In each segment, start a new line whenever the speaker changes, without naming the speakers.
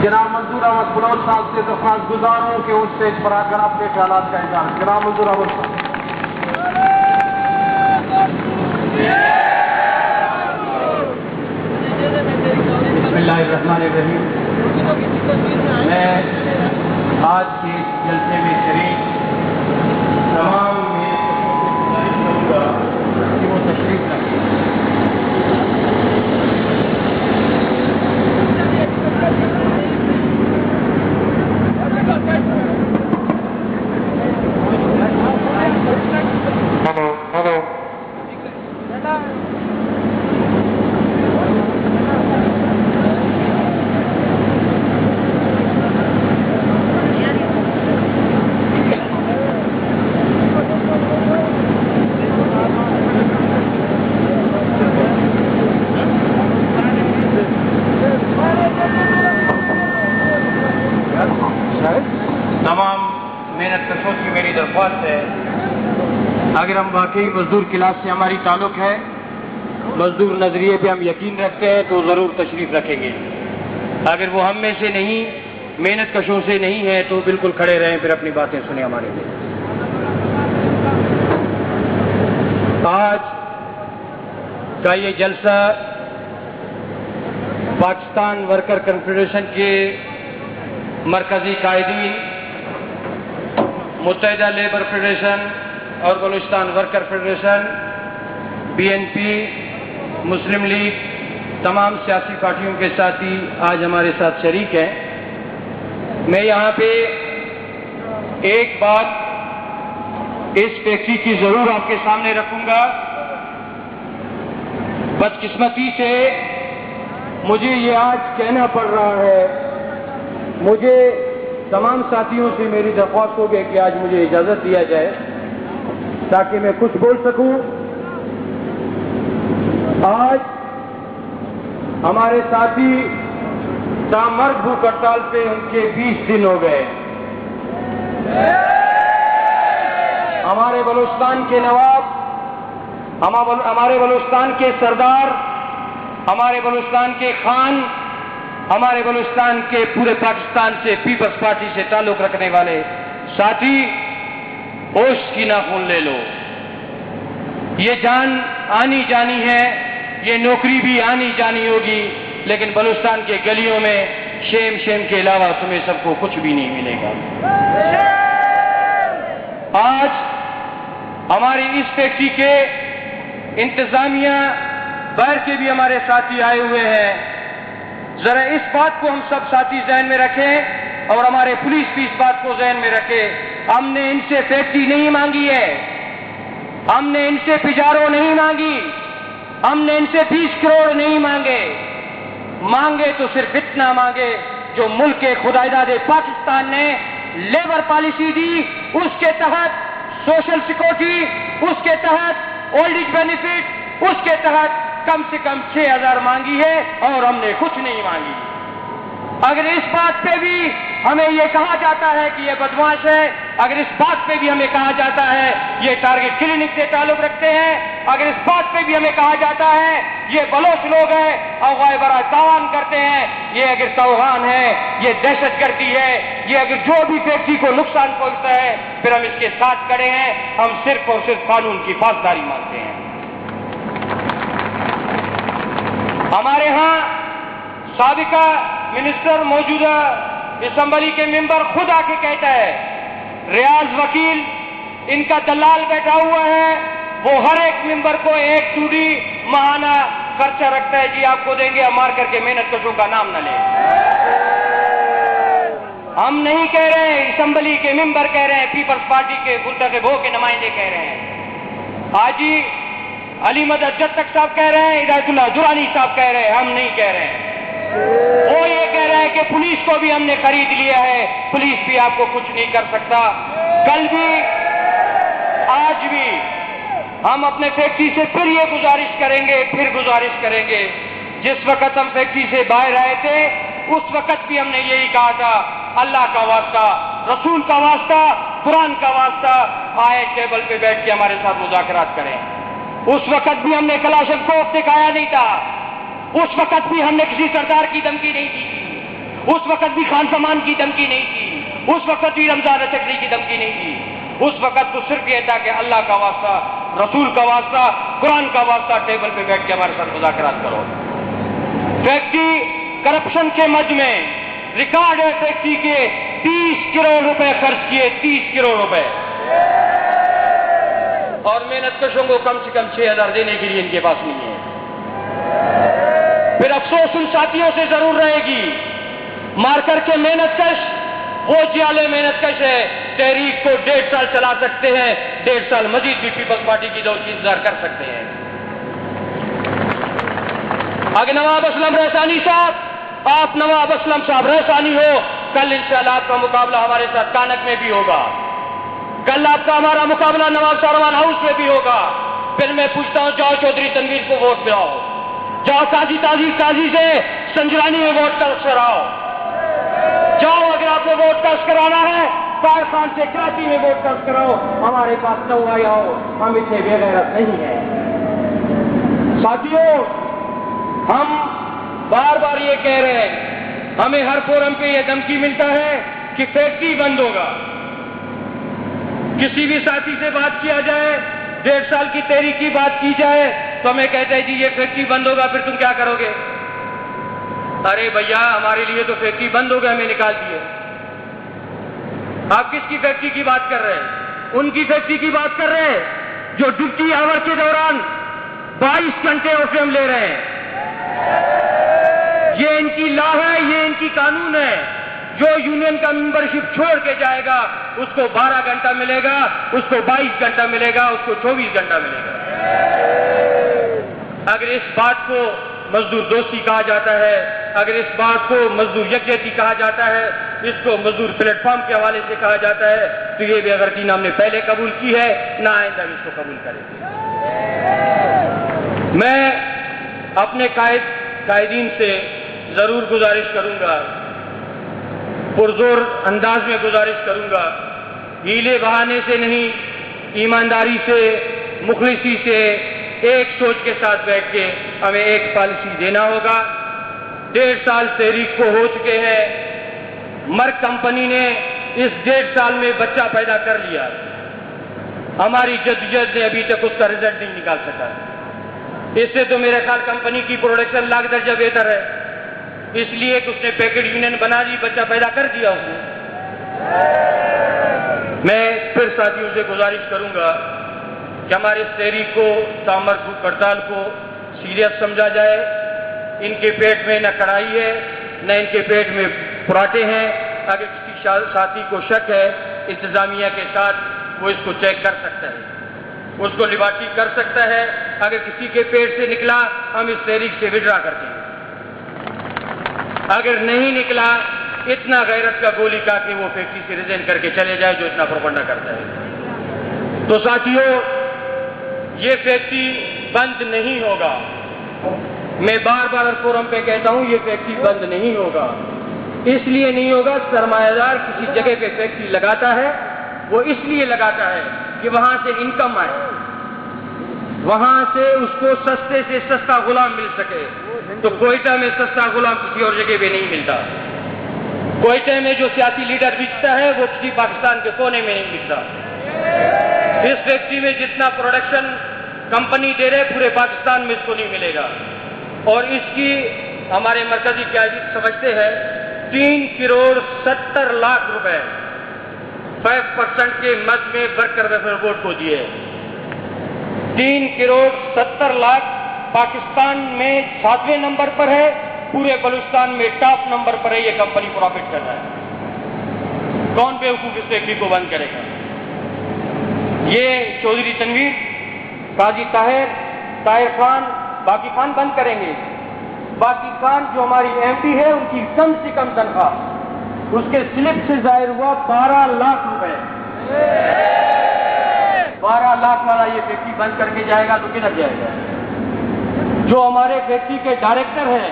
جناب منظور احمد بلوچ صاحب سے درخواست گزار ہوں کہ اس اسٹیج پر آ کر اپنے خیالات کا اظہار. جناب منظور احمد صاحب. بسم اللہ الرحمن الرحیم. میں آج کے جلسے میں شریک تمام کہ وہ تشریف رکھیں. تمام محنت کشوں کی میری درخواست ہے، اگر ہم واقعی مزدور کلاس سے ہماری تعلق ہے، مزدور نظریے پہ ہم یقین رکھتے ہیں تو ضرور تشریف رکھیں گے. اگر وہ ہم میں سے نہیں، محنت کشوں سے نہیں ہے تو بالکل کھڑے رہیں، پھر اپنی باتیں سنیں ہمارے لیے. آج کا یہ جلسہ پاکستان ورکر کنفیڈریشن کے مرکزی قائدین، متحدہ لیبر فیڈریشن اور بلوچستان ورکر فیڈریشن، BNP، مسلم لیگ، تمام سیاسی پارٹیوں کے ساتھی آج ہمارے ساتھ شریک ہیں. میں یہاں پہ ایک بات اس فیکٹری کی ضرور آپ کے سامنے رکھوں گا. بدقسمتی سے مجھے یہ آج کہنا پڑ رہا ہے. مجھے تمام ساتھیوں سے میری درخواست ہوگی کہ آج مجھے اجازت دیا جائے تاکہ میں کچھ بول سکوں. آج ہمارے ساتھی تامرگ بھوک ہڑتال پہ ان کے 20 دن ہو گئے. ہمارے بلوچستان کے نواب، ہمارے بلوچستان کے سردار، ہمارے بلوچستان کے خان، ہمارے بلوچستان کے پورے پاکستان سے پیپلز پارٹی سے تعلق رکھنے والے ساتھی، ہوش کی ناخن لے لو. یہ جان آنی جانی ہے، یہ نوکری بھی آنی جانی ہوگی، لیکن بلوچستان کے گلیوں میں شیم کے علاوہ تمہیں سب کو کچھ بھی نہیں ملے گا. آج ہماری اس فیکٹری کے انتظامیہ باہر کے بھی ہمارے ساتھی آئے ہوئے ہیں. ذرا اس بات کو ہم سب ساتھی ذہن میں رکھیں اور ہمارے پولیس بھی اس بات کو ذہن میں رکھے. ہم نے ان سے فیکٹری نہیں مانگی ہے، ہم نے ان سے پجارو نہیں مانگی، ہم نے ان سے 20 کروڑ نہیں مانگے تو صرف اتنا مانگے جو ملک کے خدائیداد پاکستان نے لیبر پالیسی دی، اس کے تحت سوشل سیکورٹی، اس کے تحت اولڈ ایج بینیفٹ، اس کے تحت کم سے کم 6000 مانگی ہے اور ہم نے کچھ نہیں مانگی. اگر اس بات پہ بھی ہمیں یہ کہا جاتا ہے کہ یہ بدمعاش ہے، اگر اس بات پہ بھی ہمیں کہا جاتا ہے یہ ٹارگٹ کلینک سے تعلق رکھتے ہیں، اگر اس بات پہ بھی ہمیں کہا جاتا ہے یہ بلوچ لوگ ہیں اغوائے برائے تاوان کرتے ہیں، یہ اگر توغان ہے، یہ دہشت گردی ہے، یہ اگر جو بھی فیکٹری کو نقصان پہنچتا ہے پھر ہم اس کے ساتھ کھڑے ہیں. ہم صرف اور صرف قانون کی پاسداری مانگتے ہیں. ہمارے ہاں سابقہ منسٹر، موجودہ اسمبلی کے ممبر خود آ کے کہتا ہے، ریاض وکیل ان کا دلال بیٹھا ہوا ہے، وہ ہر ایک ممبر کو 1 ٹوڈی ماہانہ خرچہ رکھتا ہے، جی آپ کو دیں گے، ہم مار کر کے محنت کشوں کا نام نہ لیں. ہم نہیں کہہ رہے ہیں، اسمبلی کے ممبر کہہ رہے ہیں، پیپلز پارٹی کے منتخب ہو کے نمائندے کہہ رہے ہیں. حاجی علی مدد جتک صاحب کہہ رہے ہیں، ہدایت اللہ درانی صاحب کہہ رہے ہیں، ہم نہیں کہہ رہے ہیں. وہ یہ کہہ رہے ہیں کہ پولیس کو بھی ہم نے خرید لیا ہے، پولیس بھی آپ کو کچھ نہیں کر سکتا. کل بھی آج بھی ہم اپنے فیکٹری سے پھر یہ گزارش کریں گے. جس وقت ہم فیکٹری سے باہر آئے تھے اس وقت بھی ہم نے یہی کہا تھا، اللہ کا واسطہ، رسول کا واسطہ، قرآن کا واسطہ، آئے ٹیبل پہ بیٹھ کے ہمارے ساتھ مذاکرات کریں. اس وقت بھی ہم نے کلاشنکوف دکھایا نہیں تھا، اس وقت بھی ہم نے کسی سردار کی دھمکی نہیں دی تھی، اس وقت بھی خان سمان کی دھمکی نہیں تھی، اس وقت بھی رمضان اچکری کی دھمکی نہیں تھی. اس وقت تو صرف یہ تھا کہ اللہ کا واسطہ، رسول کا واسطہ، قرآن کا واسطہ، ٹیبل پہ بیٹھ کے ہمارے ساتھ مذاکرات کرو. فیکٹری کرپشن کے مد میں ریکارڈ ہے فیکٹری کے 30 کروڑ روپے خرچ کیے، 30 کروڑ روپے، اور محنت کشوں کو کم سے کم 6,000 دینے کے لیے ان کے پاس نہیں ہے. پھر افسوس ان ساتھیوں سے ضرور رہے گی، مار کر کے محنت کش، وہ جیالے محنت کش ہے، تحریک کو 1.5 سال چلا سکتے ہیں، 1.5 سال مزید بھی پیپلز پارٹی کی دور کی انتظار کر سکتے ہیں. آگے نواب اسلم رحسانی صاحب، آپ نواب اسلم صاحب رحسانی ہو، کل انشاءاللہ آپ کا مقابلہ ہمارے ساتھ کانک میں بھی ہوگا، کل آپ کا ہمارا مقابلہ نواب ساروان ہاؤس میں بھی ہوگا. پھر میں پوچھتا ہوں، جاؤ چودھری تنویر کو ووٹ دلاؤ، جاؤ قاضی سے سنجرانی میں ووٹ کراؤ، جاؤ اگر آپ کو ووٹ کاسٹ کرانا ہے طاہر خان سے کراچی میں ووٹ کاسٹ کراؤ. ہمارے پاس نہ آیا ہو، ہم اتنے بے غیرت نہیں ہیں. ساتھیوں، ہم بار بار یہ کہہ رہے ہیں، ہمیں ہر فورم پہ یہ دھمکی ملتا ہے کہ فیکٹری بند ہوگا. کسی بھی ساتھی سے بات کیا جائے، 1.5 سال کی تحریک کی بات کی جائے تو ہمیں کہتے ہیں جی یہ فیکٹری بند ہوگا، پھر تم کیا کرو گے؟ ارے بھیا، ہمارے لیے تو فیکٹری بند ہو گیا، ہمیں نکال دیے. آپ کس کی فیکٹری کی بات کر رہے ہیں؟ ان کی فیکٹری کی بات کر رہے ہیں جو ڈیوٹی آور کے دوران 22 گھنٹے اوپیم لے رہے ہیں. یہ ان کی لا ہے، یہ ان کی قانون ہے. جو یونین کا ممبرشپ چھوڑ کے جائے گا اس کو 12 گھنٹہ ملے گا، اس کو 22 گھنٹہ ملے گا، اس کو 24 گھنٹہ ملے گا. اگر اس بات کو مزدور دوستی کہا جاتا ہے، اگر اس بات کو مزدور یکجہتی کہا جاتا ہے، اس کو مزدور پلیٹ فارم کے حوالے سے کہا جاتا ہے، تو یہ بے غیرتی ہم نے پہلے قبول کی ہے، نہ آئندہ بھی اس کو قبول کریں گے. میں اپنے قائدین سے ضرور گزارش کروں گا، پرزور انداز میں گزارش کروں گا، ہیلے بہانے سے نہیں، ایمانداری سے، مخلصی سے، ایک سوچ کے ساتھ بیٹھ کے ہمیں ایک پالیسی دینا ہوگا. 1.5 سال تحریک کو ہو چکے ہیں. مرک کمپنی نے اس 1.5 سال میں بچہ پیدا کر لیا، ہماری جدوجہد نے ابھی تک اس کا رزلٹ نہیں نکال سکا. اس سے تو میرے خیال کمپنی کی پروڈکشن لاکھ درجہ بہتر ہے، اس لیے کہ اس نے پیکٹ یونین بنا دی، بچہ پیدا کر دیا اس نے. میں پھر ساتھیوں سے گزارش کروں گا کہ ہمارے اس تحریک کو، تامر ہڑتال کو سیریس سمجھا جائے. ان کے پیٹ میں نہ کڑھائی ہے، نہ ان کے پیٹ میں پراٹھے ہیں. اگر کسی ساتھی کو شک ہے انتظامیہ کے ساتھ، وہ اس کو چیک کر سکتا ہے، اس کو لیبارٹری کر سکتا ہے. اگر کسی کے پیٹ سے نکلا ہم اس تحریک سے وڈرا کرتے ہیں، اگر نہیں نکلا اتنا غیرت کا گولی کا کہ وہ فیکٹری سے ریزائن کر کے چلے جائے جو اتنا پروپگنڈا کرتا ہے. تو ساتھیوں، یہ فیکٹری بند نہیں ہوگا. میں بار بار فورم پہ کہتا ہوں یہ فیکٹری بند نہیں ہوگا. اس لیے نہیں ہوگا، سرمایہ دار کسی جگہ پہ فیکٹری لگاتا ہے، وہ اس لیے لگاتا ہے کہ وہاں سے انکم آئے، وہاں سے اس کو سستے سے سستا غلام مل سکے. تو کوئٹہ میں سستا غلام کسی اور جگہ پہ نہیں ملتا. کوئٹہ میں جو سیاسی لیڈر بکتا ہے وہ کسی پاکستان کے کونے میں نہیں بکتا. اس فیکٹری میں جتنا پروڈکشن کمپنی دے رہے پورے پاکستان میں اس کو نہیں ملے گا. اور اس کی ہمارے مرکزی قیادت سمجھتے ہیں 3 کروڑ 70 لاکھ روپے 5% کے مد میں ورکر ویلفیئر بورڈ کو دیے. 3 کروڑ 70 لاکھ پاکستان میں 7ویں نمبر پر ہے، پورے بلوچستان میں ٹاپ نمبر پر ہے. یہ کمپنی پروفٹ کر رہا ہے. کون بیوقوف اس فیکٹری کو بند کرے گا؟ یہ چودھری تنویر، قاضی طاہر خان، باقی خان بند کریں گے. باقی خان جو ہماری ایم پی ہے، ان کی کم سے کم تنخواہ اس کے سلپ سے ظاہر ہوا 12 لاکھ روپے. 12 لاکھ والا یہ فیکٹری بند کر کے جائے گا تو کدھر جائے گا؟ جو ہمارے فیکٹری کے ڈائریکٹر ہیں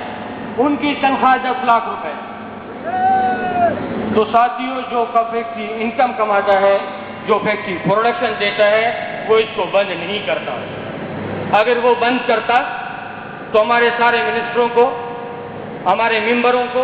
ان کی تنخواہ 10 لاکھ روپے. تو ساتھیوں، جو فیکٹری انکم کماتا ہے، جو فیکٹری پروڈکشن دیتا ہے، وہ اس کو بند نہیں کرتا. اگر وہ بند کرتا تو ہمارے سارے منسٹروں کو، ہمارے ممبروں کو،